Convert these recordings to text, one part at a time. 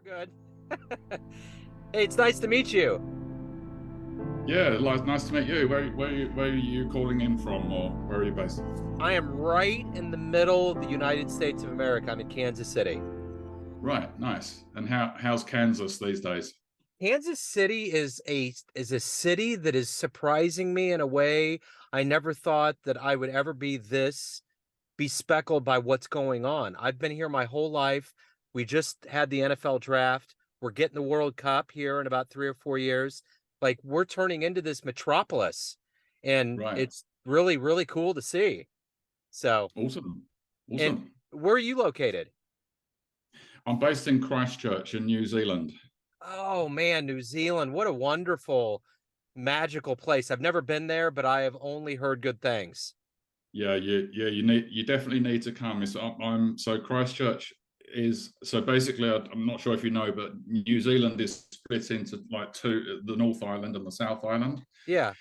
Good. Hey, it's nice to meet you. Yeah, nice to meet you. Where are you calling in from, or where are you based? I am right in the middle of the United States of America. I'm in Kansas City. Right, nice. And how's Kansas these days? Kansas City is a city that is surprising me in a way I never thought that I would ever be this bespeckled by what's going on. I've been here my whole life. We just had the NFL draft. We're getting the World Cup here in about 3 or 4 years. Like we're turning into this metropolis, and Right, it's really, really cool to see. So, awesome, and awesome. where are you located? I'm based in Christchurch in New Zealand. Oh man, New Zealand. What a wonderful, magical place. I've never been there, but I have only heard good things. You definitely need to come. So Christchurch is so basically I'm not sure if you know, but New Zealand is split into like two: the North Island and the South Island. Yeah.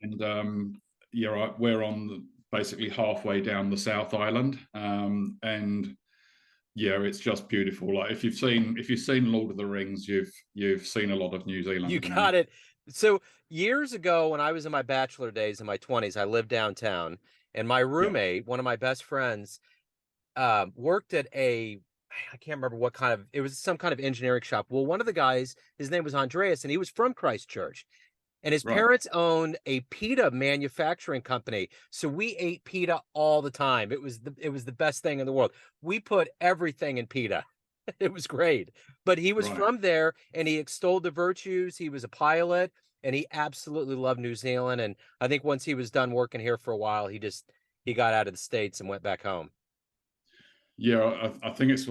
And yeah, right, we're basically halfway down the South Island, and yeah, it's just beautiful. Like if you've seen Lord of the Rings, you've seen a lot of New You Zealand, you know. got it. So years ago, when I was in my bachelor days in my 20s, I lived downtown, and my Yeah, roommate, one of my best friends, worked at I can't remember what kind of, it was some kind of engineering shop. Well, one of the guys, his name was Andreas, and he was from Christchurch. And his right. parents owned a pita manufacturing company. So we ate pita all the time. It was the best thing in the world. We put everything in pita. It was great. But he was Right. from there and he extolled the virtues. He was a pilot and he absolutely loved New Zealand. And I think once he was done working here for a while, he got out of the States and went back home. Yeah, I think it's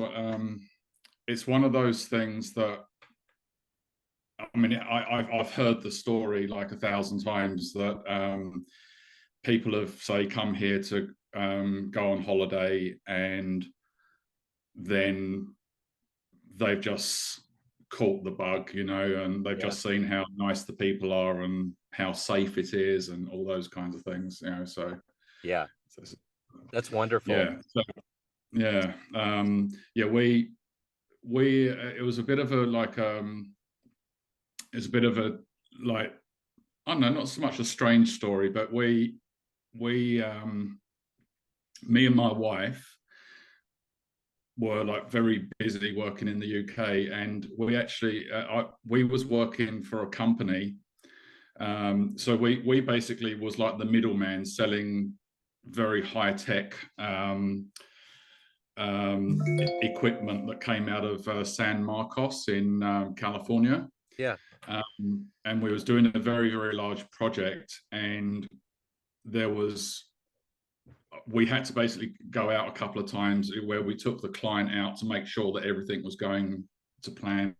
one of those things that I mean I've heard the story like 1,000 times that people have say come here to go on holiday, and then they've just caught the bug, you know, and they've Yeah. just seen how nice the people are and how safe it is and all those kinds of things, you know. Yeah. So That's wonderful. yeah, so yeah, yeah. We it was a bit of a it's a bit of a like I don't know, not so much a strange story, but we me and my wife were like very busy working in the UK, and we was working for a company. So we basically was like the middleman selling very high tech equipment that came out of San Marcos in California. Yeah. And we was doing a very very large project, and there was we had to basically go out a couple of times where we took the client out to make sure that everything was going to plan.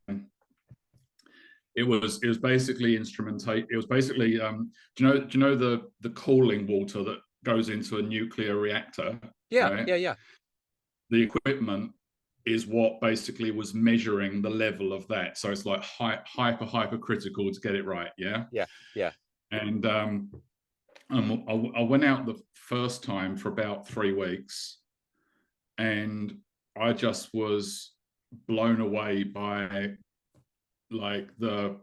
It was basically instrumentation. It was basically do you know the cooling water that goes into a nuclear reactor, Yeah. right? Yeah. Yeah. The equipment is what basically was measuring the level of that. So it's like hyper critical to get it right, yeah. Yeah. Yeah. And I went out the first time for about 3 weeks, and I just was blown away by like I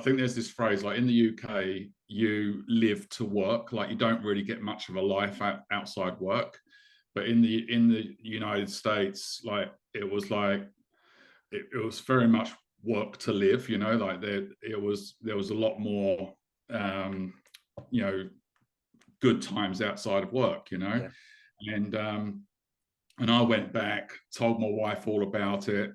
think there's this phrase like in the UK you live to work, like you don't really get much of a life outside work, but in the United States, it was very much work to live, you know, like there was a lot more um you know good times outside of work, you know. Yeah. And I went back, told my wife all about it,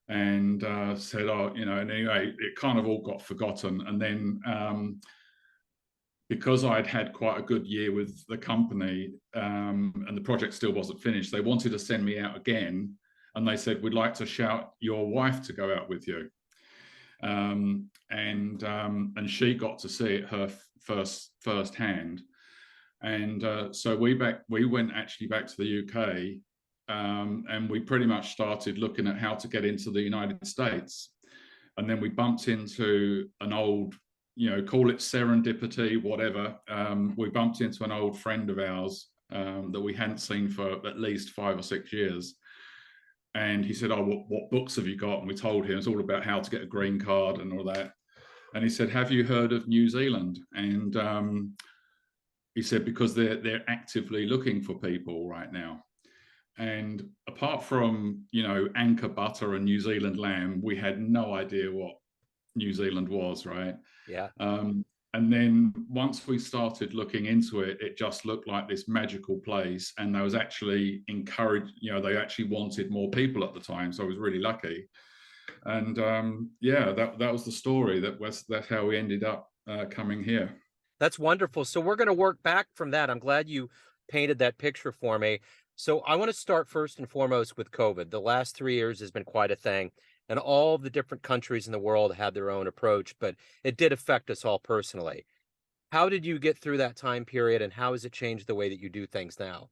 and said, "Oh, you know." And anyway, it kind of all got forgotten. And then because I'd had quite a good year with the company, and the project still wasn't finished, they wanted to send me out again, and they said, "We'd like to shout your wife to go out with you." And she got to see it her firsthand. And so we went actually back to the UK, and we pretty much started looking at how to get into the United States. And then we bumped into an old, you know, call it serendipity, whatever. We bumped into an old friend of ours that we hadn't seen for at least 5 or 6 years. And he said, "Oh, what books have you got?" And we told him it's all about how to get a green card and all that. And he said, "Have you heard of New Zealand?" And he said, "Because they're actively looking for people right now." And apart from, Anchor butter and New Zealand lamb, we had no idea what New Zealand was, right? Yeah. And then once we started looking into it, it just looked like this magical place. And there was actually encouraged, they actually wanted more people at the time. So I was really lucky. And yeah, that was the story. That's how we ended up coming here. That's wonderful. So we're going to work back from that. I'm glad you painted that picture for me. So I want to start first and foremost with COVID. The last 3 years has been quite a thing, and all of the different countries in the world had their own approach, but it did affect us all personally. How did you get through that time period, and how has it changed the way that you do things now?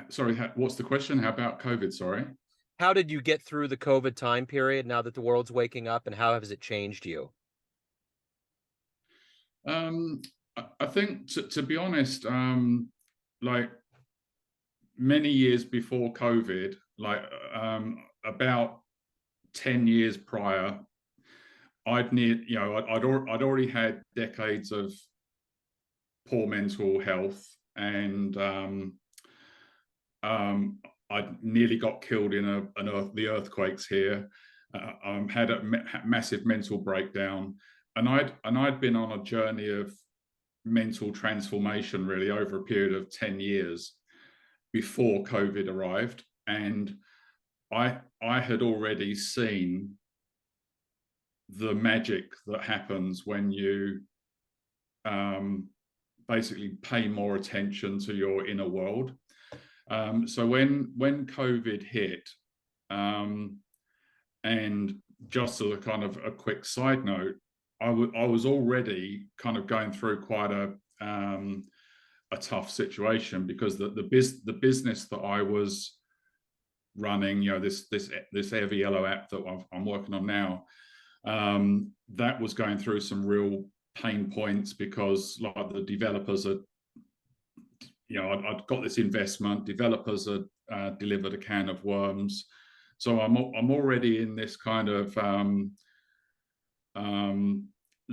Sorry, what's the question? How about COVID? Sorry. How did you get through the COVID time period now that the world's waking up, and how has it changed you? Um, I think, to be honest, like many years before COVID, like about 10 years prior, I'd already had decades of poor mental health, and I'd nearly got killed in the earthquakes here. Had a massive mental breakdown, and I'd been on a journey of mental transformation really over a period of 10 years before COVID arrived, and I had already seen the magic that happens when you basically pay more attention to your inner world. So when COVID hit, and just as a kind of a quick side note, I was already kind of going through quite a tough situation, because the business that I was running, this Ever Yellow app that I'm working on now, that was going through some real pain points, because like the developers are, I'd got this investment, developers had delivered a can of worms, so I'm already in this kind of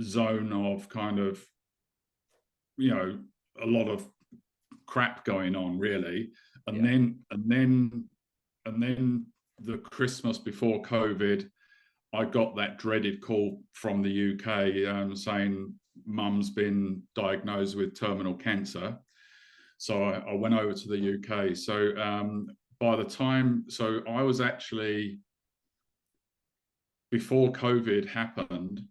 zone of kind of, a lot of crap going on really. and Yeah. then and then and then the Christmas before COVID, I got that dreaded call from the UK, saying mum's been diagnosed with terminal cancer. So I went over to the UK. So by the time, so I was actually, before COVID happened,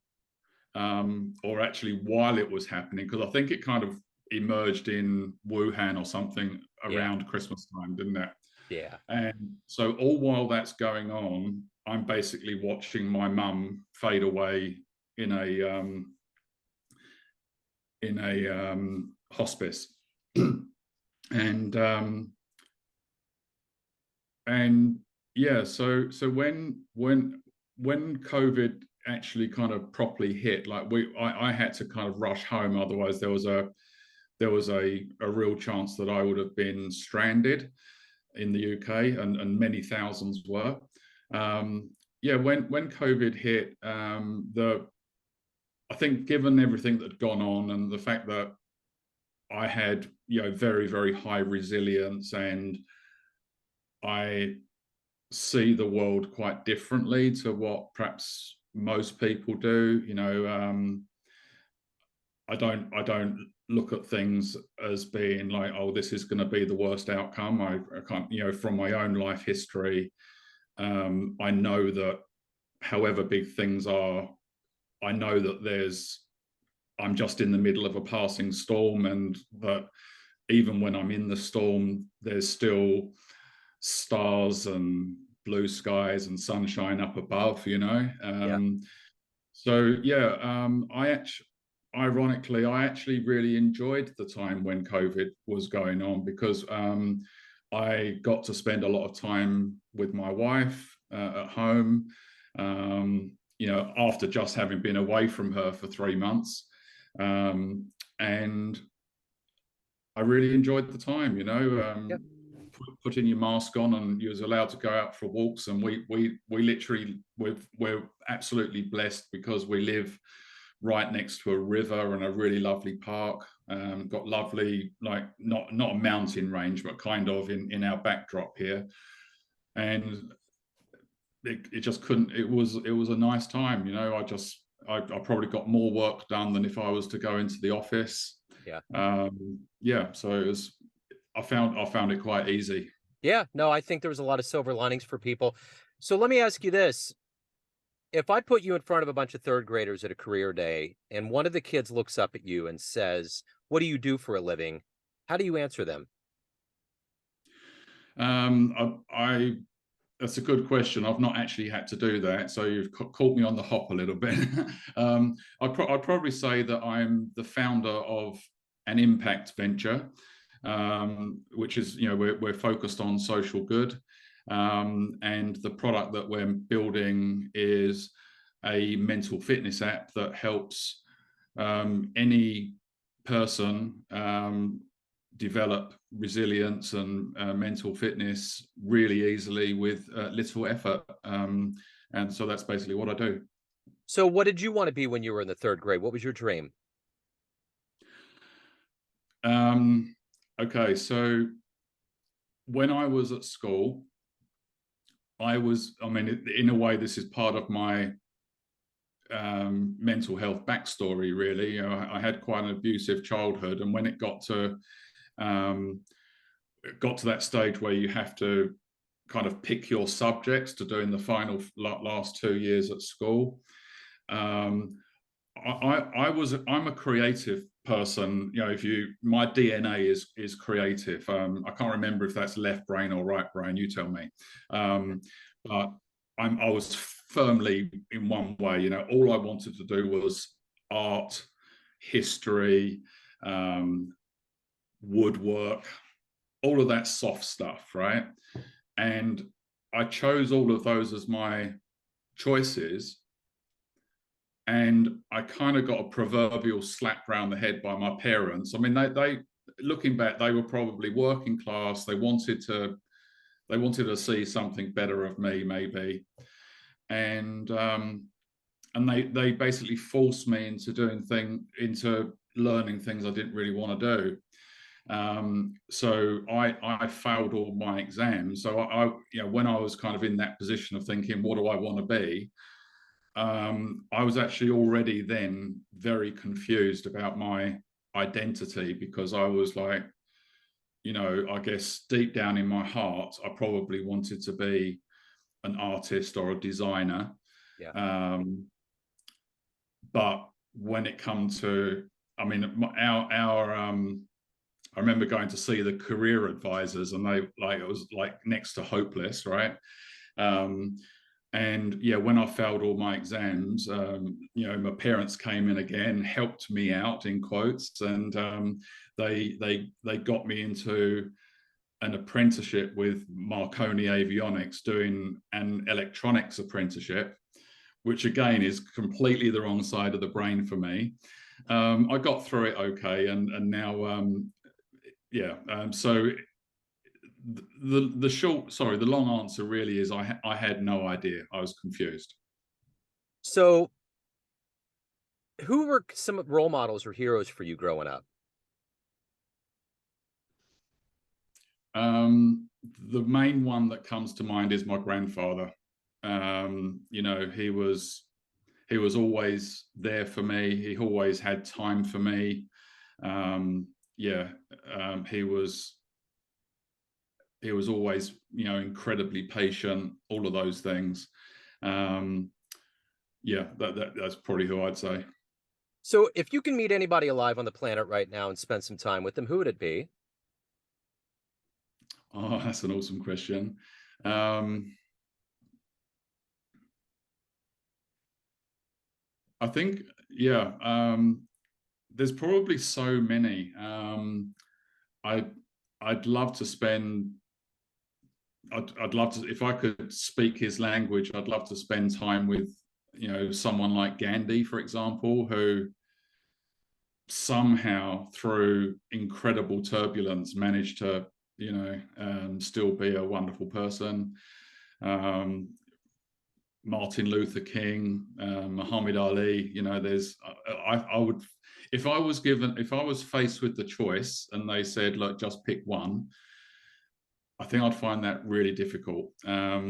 or actually while it was happening, because I think it kind of emerged in Wuhan or something Yeah. around Christmas time, didn't it? Yeah. And so all while that's going on, I'm basically watching my mum fade away in a hospice. and and yeah, so when COVID actually kind of properly hit, like I had to kind of rush home, otherwise there was a real chance that I would have been stranded in the UK, and many thousands were. Yeah, when COVID hit, I think, given everything that had gone on and the fact that I had, very, very high resilience, and I see the world quite differently to what perhaps most people do. I don't look at things as being like, oh, this is going to be the worst outcome. I can't, from my own life history, I know that however big things are, I know that I'm just in the middle of a passing storm, and that even when I'm in the storm, there's still stars and blue skies and sunshine up above. Yeah. So yeah, ironically, I actually really enjoyed the time when COVID was going on, because I got to spend a lot of time with my wife at home. After just having been away from her for 3 months, and I really enjoyed the time. Yeah. putting your mask on, and you was allowed to go out for walks. And we literally, we're absolutely blessed because we live right next to a river and a really lovely park. Got lovely, like not a mountain range, but kind of in our backdrop here. And it just couldn't, it was a nice time, you know. I probably got more work done than if I was to go into the office. Yeah. Yeah, so it was, I found it quite easy. Yeah, no, I think there was a lot of silver linings for people. So let me ask you this. If I put you in front of a bunch of third graders at a career day and one of the kids looks up at you and says, "What do you do for a living?" How do you answer them? I That's a good question. I've not actually had to do that, so you've caught me on the hop a little bit. I'd probably say that I'm the founder of an impact venture, which is, you know, we're focused on social good, and the product that we're building is a mental fitness app that helps any person develop resilience and mental fitness really easily with little effort. And so that's basically what I do. So what did you want to be when you were in the third grade? What was your dream? Okay, so when I was at school, I mean, in a way, this is part of my mental health backstory, really. You know, I had quite an abusive childhood, and when um, it got to that stage where you have to kind of pick your subjects to do in the final last 2 years at school. I'm a creative person. You know, my DNA is creative. I can't remember if that's left brain or right brain. You tell me. But I was firmly in one way. You know, all I wanted to do was art, history, woodwork, all of that soft stuff, right? And I chose all of those as my choices. And I kind of got a proverbial slap round the head by my parents. I mean, they looking back, they were probably working class. They wanted to see something better of me, maybe. And they basically forced me into learning things I didn't really want to do. So I failed all my exams. So you know, when I was kind of in that position of thinking, what do I want to be? I was actually already then very confused about my identity, because I was like, you know, I guess deep down in my heart, I probably wanted to be an artist or a designer. Yeah. But when it comes to, I mean, our I remember going to see the career advisors, and it was like next to hopeless, right? And yeah, when I failed all my exams, you know, my parents came in again, helped me out in quotes, and they got me into an apprenticeship with Marconi Avionics, doing an electronics apprenticeship, which again is completely the wrong side of the brain for me. I got through it okay, and now yeah. So the long answer really is I had no idea. I was confused. So who were some role models or heroes for you growing up? The main one that comes to mind is my grandfather. You know, he was always there for me. He always had time for me. Yeah, he was always, you know, incredibly patient. All of those things. Yeah, that's probably who I'd say. So if you can meet anybody alive on the planet right now and spend some time with them, who would it be? Oh, that's an awesome question. I think, yeah, there's probably so many. I I'd love to spend. I'd love to, if I could speak his language, I'd love to spend time with, you know, someone like Gandhi, for example, who somehow through incredible turbulence managed to still be a wonderful person. Um, Martin Luther King, Muhammad Ali. I would, if I was faced with the choice and they said, look, just pick one, I think I'd find that really difficult. Yeah.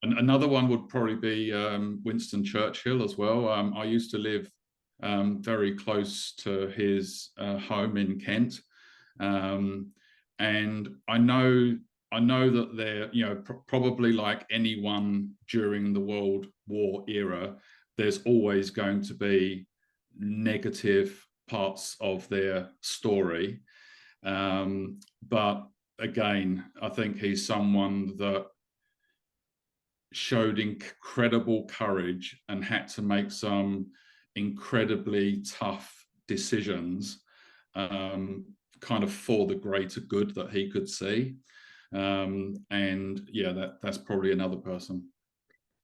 And another one would probably be Winston Churchill as well. I used to live very close to his home in Kent, and I know that there, probably like anyone during the World War era, there's always going to be negative parts of their story. But again, I think he's someone that showed incredible courage and had to make some incredibly tough decisions, kind of for the greater good that he could see. And yeah, that's probably another person.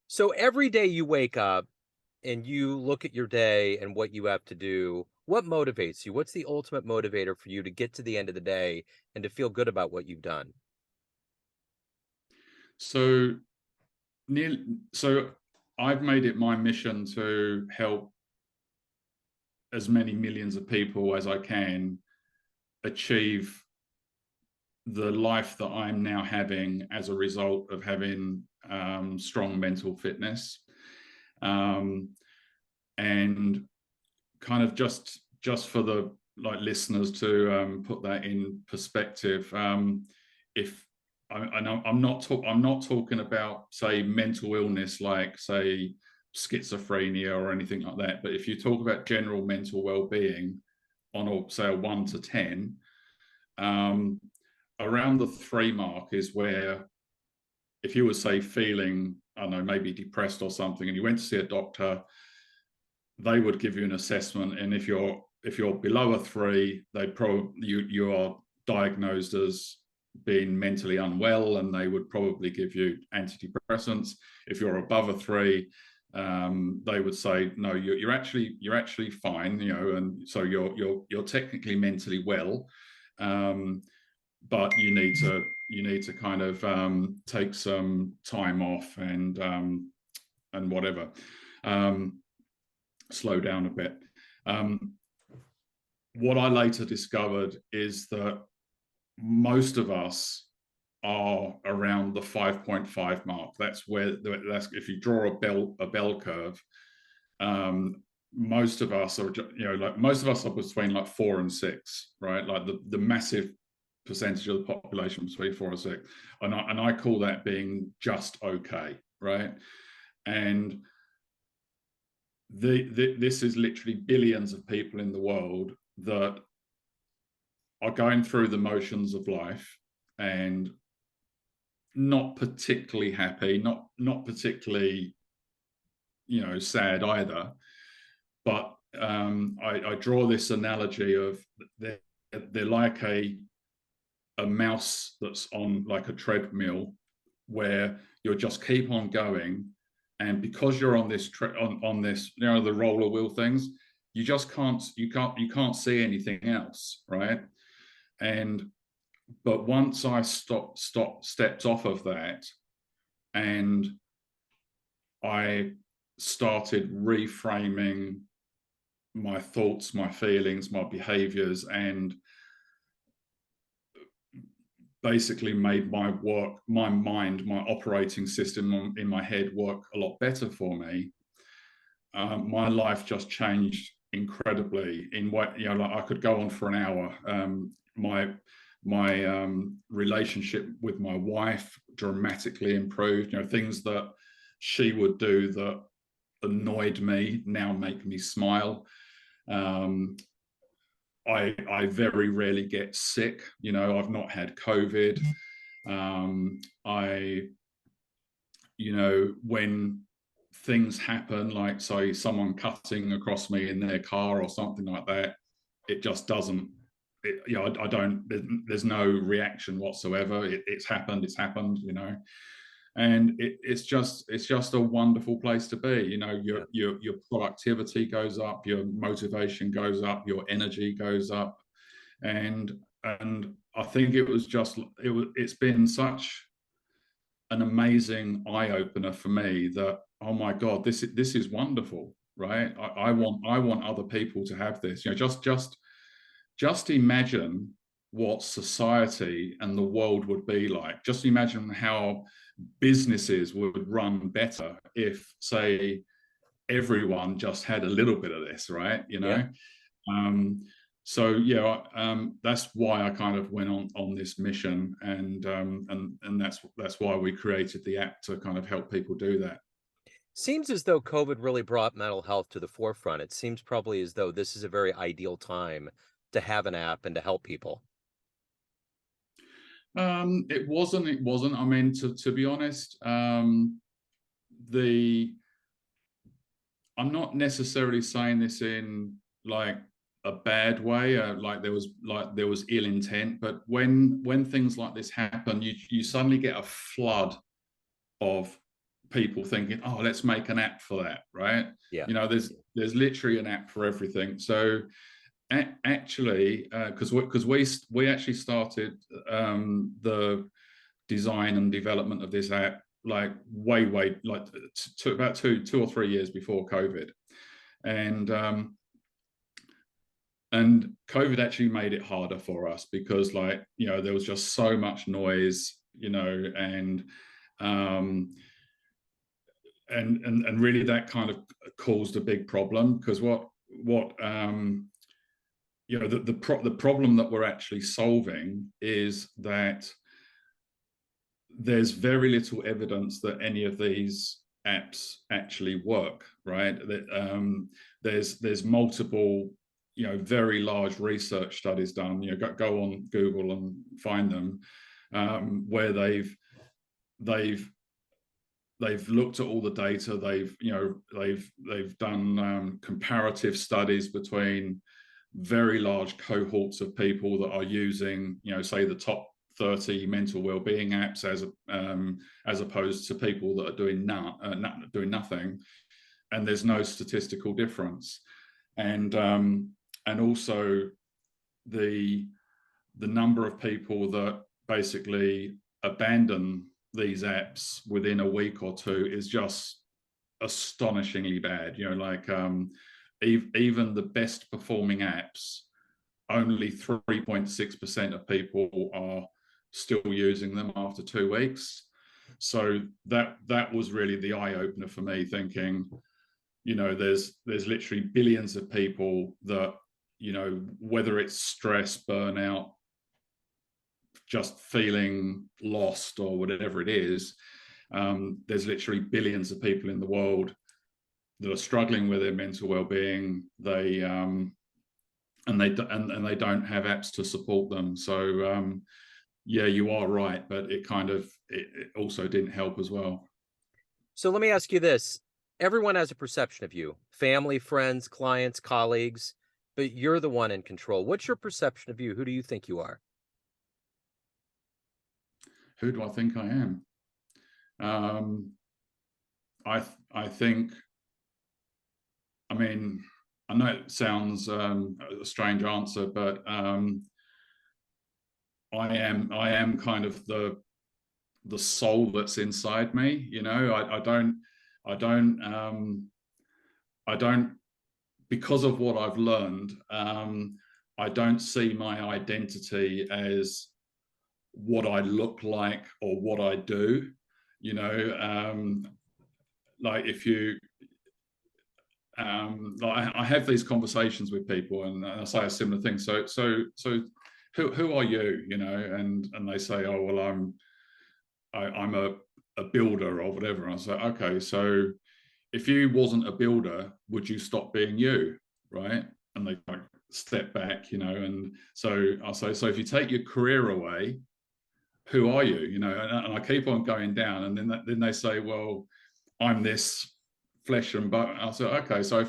So every day you wake up and you look at your day and what you have to do, what motivates you? What's the ultimate motivator for you to get to the end of the day and to feel good about what you've done? So so I've made it my mission to help as many millions of people as I can achieve the life that I'm now having as a result of having strong mental fitness. And kind of just for the listeners to put that in perspective, if I'm not talking about, say, mental illness like, say, schizophrenia or anything like that, but if you talk about general mental well-being on say a 1 to 10, around the 3 mark is where, if you were, say, feeling, I don't know, maybe depressed or something, and you went to see a doctor, they would give you an assessment, and if you're below a 3, they you are diagnosed as being mentally unwell, and they would probably give you antidepressants. If you're above a 3, they would say, no, you're actually fine, and so you're technically mentally well, but you need to kind of take some time off and whatever, slow down a bit. What I later discovered is that most of us are around the 5.5 mark. That's if you draw a bell curve. Most of us are, most of us are between like 4 and 6, right? Like the massive percentage of the population between 4 and 6, and I call that being just okay, right? And this is literally billions of people in the world that are going through the motions of life and not particularly happy, not particularly, sad either. But I draw this analogy of they're like a mouse that's on like a treadmill, where you'll just keep on going, and because you're on this on this, the roller wheel things, you just can't see anything else, right? But once I stepped off of that, and I started reframing my thoughts, my feelings, my behaviors, and basically made my mind, my operating system in my head work a lot better for me, my life just changed incredibly. In what, like, I could go on for an hour. My relationship with my wife dramatically improved. Things that she would do that annoyed me now make me smile. I very rarely get sick. I've not had COVID. When things happen, like, say, someone cutting across me in their car or something like that, it just doesn't, I don't, there's no reaction whatsoever. It's happened, and it's just a wonderful place to be. Your productivity goes up, your motivation goes up, your energy goes up, and I think it's been such an amazing eye opener for me that, oh my God, this is wonderful, right? I want other people to have this. Just imagine what society and the world would be like. Just imagine how businesses would run better if, say, everyone just had a little bit of this, right? Yeah. Um, so yeah, that's why I kind of went on this mission, and that's why we created the app to kind of help people do that. Seems as though COVID really brought mental health to the forefront. It seems probably as though this is a very ideal time to have an app and to help people. It wasn't. It wasn't. I mean, to be honest, the I'm not necessarily saying this in like a bad way, like there was ill intent, but when things like this happen, you suddenly get a flood of people thinking, oh, let's make an app for that, right? Yeah. There's literally an app for everything. So actually, because we actually started the design and development of this app like way like to about two or 3 years before COVID, and COVID actually made it harder for us because, like, there was just so much noise, and and really that kind of caused a big problem because the problem that we're actually solving is that there's very little evidence that any of these apps actually work, right? There's multiple, very large research studies done. Go on Google and find them, where they've looked at all the data. They've done comparative studies between very large cohorts of people that are using, say the top 30 mental well-being apps as opposed to people that are doing nothing, and there's no statistical difference. And also the number of people that basically abandon these apps within a week or two is just astonishingly bad. Even the best performing apps, only 3.6% of people are still using them after 2 weeks. So that was really the eye opener for me, thinking, there's literally billions of people that, whether it's stress, burnout, just feeling lost or whatever it is, there's literally billions of people in the world that are struggling with their mental well-being. They don't have apps to support them. So yeah, you are right, but it also didn't help as well. So let me ask you this. Everyone has a perception of you, family, friends, clients, colleagues, but you're the one in control. What's your perception of you? Who do you think you are? Who do I think I am? I think, I mean, I know it sounds a strange answer, but I am kind of the soul that's inside me. I don't, because of what I've learned, I don't see my identity as what I look like or what I do. Like if you like I have these conversations with people, and I say a similar thing. So who are you? And they say, oh well, I'm a builder or whatever. And I say, okay, so if you wasn't a builder, would you stop being you, right? And they like step back, and so I say, so if you take your career away, who are you? And I keep on going down, and then they say, well, I'm this flesh and bone. I say, okay, so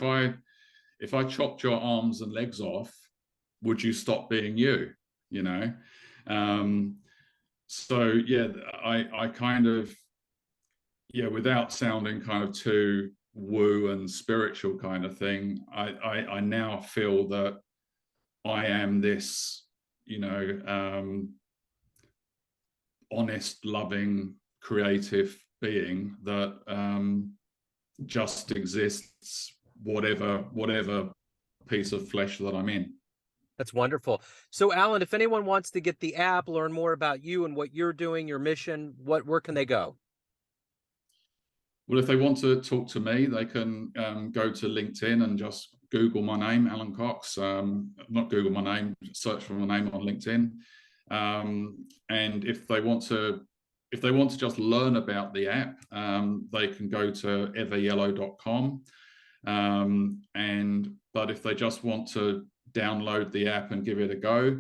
if I chopped your arms and legs off, would you stop being you? So yeah, I kind of, yeah, without sounding kind of too woo and spiritual kind of thing, I now feel that I am this honest, loving, creative being that just exists, whatever piece of flesh that I'm in. That's wonderful. So, Alan, if anyone wants to get the app, learn more about you and what you're doing, your mission, where can they go? Well, if they want to talk to me, they can go to LinkedIn and just Google my name, Alan Cox. Not Google my name, search for my name on LinkedIn. And if they want to just learn about the app, they can go to everyellow.com. But if they just want to download the app and give it a go,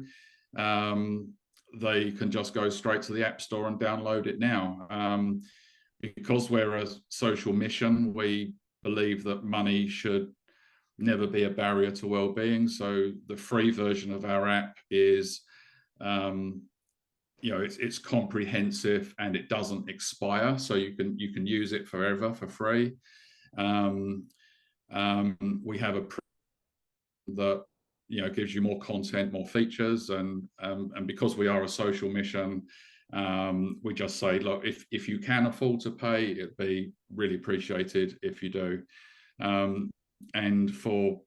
they can just go straight to the App Store and download it now. Because we're a social mission, we believe that money should never be a barrier to well-being. So the free version of our app is, it's comprehensive and it doesn't expire, so you can use it forever for free. We have a that gives you more content, more features, and because we are a social mission, we just say, look, if you can afford to pay, it'd be really appreciated if you do. And for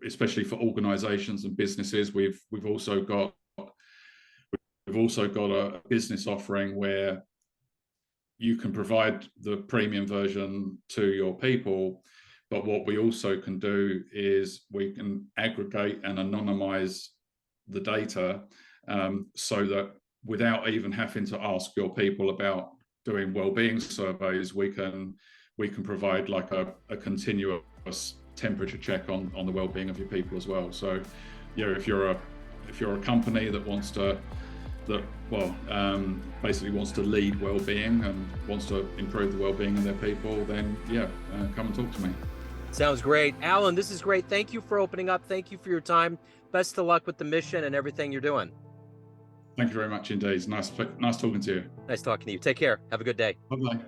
especially for organizations and businesses, we've also got a business offering where you can provide the premium version to your people, but what we also can do is we can aggregate and anonymize the data, so that without even having to ask your people about doing well-being surveys, we can provide like a continuous temperature check on the well-being of your people as well. So, if you're a company that basically wants to lead well-being and wants to improve the well-being of their people, then come and talk to me. Sounds great. Alan, this is great. Thank you for opening up. Thank you for your time. Best of luck with the mission and everything you're doing. Thank you very much indeed. Nice talking to you. Nice talking to you. Take care. Have a good day. Bye-bye.